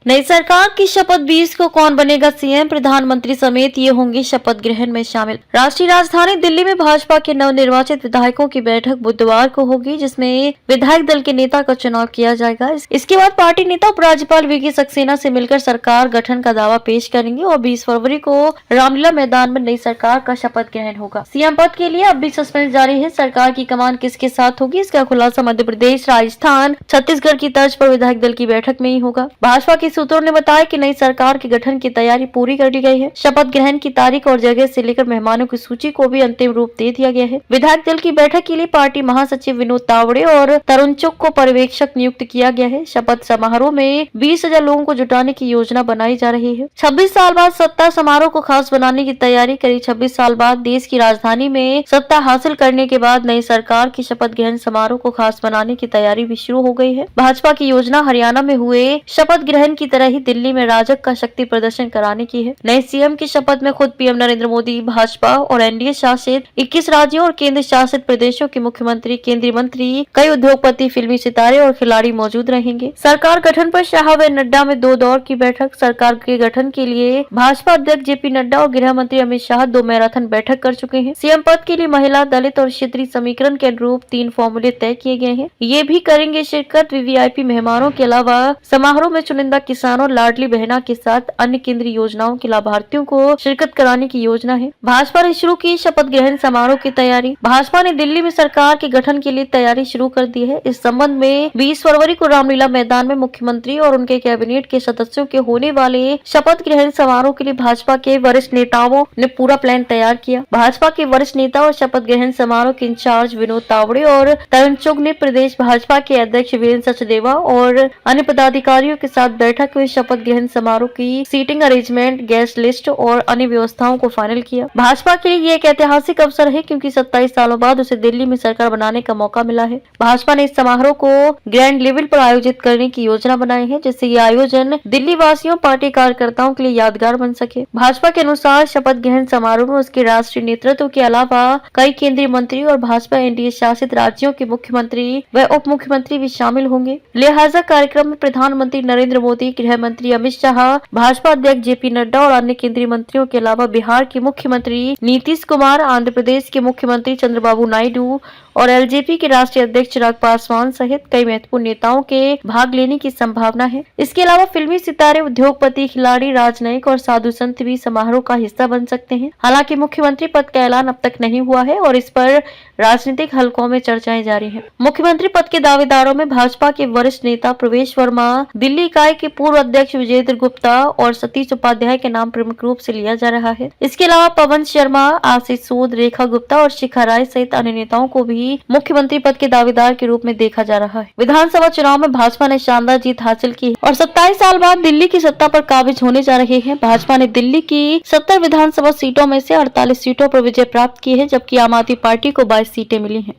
नई सरकार की शपथ 20 को कौन बनेगा सीएम, प्रधानमंत्री समेत ये होंगे शपथ ग्रहण में शामिल। राष्ट्रीय राजधानी दिल्ली में भाजपा के नवनिर्वाचित विधायकों की बैठक बुधवार को होगी, जिसमें विधायक दल के नेता का चुनाव किया जाएगा। इसके बाद पार्टी नेता उपराज्यपाल वीके सक्सेना से मिलकर सरकार गठन का दावा पेश करेंगे और 20 फरवरी को रामलीला मैदान में नई सरकार का शपथ ग्रहण होगा। सीएम पद के लिए अब भी सस्पेंस जारी है। सरकार की कमान किसके साथ होगी, इसका खुलासा मध्य प्रदेश, राजस्थान, छत्तीसगढ़ की तर्ज पर विधायक दल की बैठक में ही होगा। भाजपा के सूत्रों ने बताया कि नई सरकार के गठन की तैयारी पूरी कर ली गई है। शपथ ग्रहण की तारीख और जगह से लेकर मेहमानों की सूची को भी अंतिम रूप दे दिया गया है। विधायक दल की बैठक के लिए पार्टी महासचिव विनोद तावड़े और तरुण चुग को पर्यवेक्षक नियुक्त किया गया है। शपथ समारोह में 20,000 लोगों को जुटाने की योजना बनाई जा रही है। 26 साल बाद सत्ता समारोह को खास बनाने की तैयारी। करीब 26 साल बाद देश की राजधानी में सत्ता हासिल करने के बाद नई सरकार की शपथ ग्रहण समारोह को खास बनाने की तैयारी भी शुरू हो गई है। भाजपा की योजना हरियाणा में हुए शपथ ग्रहण की तरह ही दिल्ली में राजग का शक्ति प्रदर्शन कराने की है। नए सीएम की शपथ में खुद पीएम नरेंद्र मोदी, भाजपा और एनडीए शासित 21 राज्यों और केंद्र शासित प्रदेशों के मुख्यमंत्री, केंद्रीय मंत्री, कई उद्योगपति, फिल्मी सितारे और खिलाड़ी मौजूद रहेंगे। सरकार गठन पर शाह व नड्डा में 2 दौर की बैठक। सरकार के गठन के लिए भाजपा अध्यक्ष जेपी नड्डा और गृह मंत्री अमित शाह 2 मैराथन बैठक कर चुके हैं। सीएम पद के लिए महिला, दलित और क्षेत्रीय समीकरण के अनुरूप 3 फॉर्मूले तय किए गए हैं। ये भी करेंगे शिरकत वीवीआईपी मेहमानों के अलावा समारोह में चुनिंदा किसानों, लाडली बहना के साथ अन्य केंद्रीय योजनाओं के लाभार्थियों को शिरकत कराने की योजना है। भाजपा ने शुरू की शपथ ग्रहण समारोह की तैयारी। भाजपा ने दिल्ली में सरकार के गठन के लिए तैयारी शुरू कर दी है। इस संबंध में 20 फरवरी को रामलीला मैदान में मुख्यमंत्री और उनके कैबिनेट के सदस्यों के होने वाले शपथ ग्रहण समारोह के लिए भाजपा के वरिष्ठ नेताओं ने पूरा प्लान तैयार किया। भाजपा के वरिष्ठ नेता और शपथ ग्रहण समारोह के इंचार्ज विनोद तावड़े और तरुण चुग ने प्रदेश भाजपा के अध्यक्ष वीरेंद्र सचदेवा और अन्य पदाधिकारियों के साथ बैठक में शपथ ग्रहण समारोह की सीटिंग अरेंजमेंट, गेस्ट लिस्ट और अन्य व्यवस्थाओं को फाइनल किया। भाजपा के लिए ये एक ऐतिहासिक अवसर है, क्योंकि 27 सालों बाद उसे दिल्ली में सरकार बनाने का मौका मिला है। भाजपा ने इस समारोह को ग्रैंड लेवल पर आयोजित करने की योजना बनाई है, जिससे ये आयोजन दिल्ली वासियों, पार्टी कार्यकर्ताओं के लिए यादगार बन सके। भाजपा के अनुसार शपथ ग्रहण समारोह में उसके राष्ट्रीय नेतृत्व के अलावा कई केंद्रीय मंत्री और भाजपा एनडीए शासित राज्यों के मुख्यमंत्री व उप मुख्यमंत्री भी शामिल होंगे। लिहाजा कार्यक्रम में प्रधानमंत्री नरेंद्र मोदी, गृह मंत्री अमित शाह, भाजपा अध्यक्ष जेपी नड्डा और अन्य केंद्रीय मंत्रियों के अलावा बिहार के मुख्यमंत्री नीतीश कुमार, आंध्र प्रदेश के मुख्यमंत्री चंद्रबाबू नायडू और एलजेपी के राष्ट्रीय अध्यक्ष चिराग पासवान सहित कई महत्वपूर्ण नेताओं के भाग लेने की संभावना है। इसके अलावा फिल्मी सितारे, उद्योगपति, खिलाड़ी, राजनयिक और साधु संत भी समारोह का हिस्सा बन सकते हैं। हालांकि मुख्यमंत्री पद का ऐलान अब तक नहीं हुआ है और इस पर राजनीतिक हलकों में चर्चाएं जारी हैं। मुख्यमंत्री पद के दावेदारों में भाजपा के वरिष्ठ नेता प्रवेश वर्मा, दिल्ली इकाई के पूर्व अध्यक्ष विजेंद्र गुप्ता और सतीश उपाध्याय के नाम प्रमुख रूप से लिया जा रहा है। इसके अलावा पवन शर्मा, आशीष सूद, रेखा गुप्ता और शिखा राय सहित अन्य नेताओं को भी मुख्यमंत्री पद के दावेदार के रूप में देखा जा रहा है। विधानसभा चुनाव में भाजपा ने शानदार जीत हासिल की और 27 साल बाद दिल्ली की सत्ता पर काबिज होने जा रहे हैं। भाजपा ने दिल्ली की 70 विधानसभा सीटों में से 48 सीटों पर विजय प्राप्त की है, जबकि आम आदमी पार्टी को 22 सीटें मिली हैं।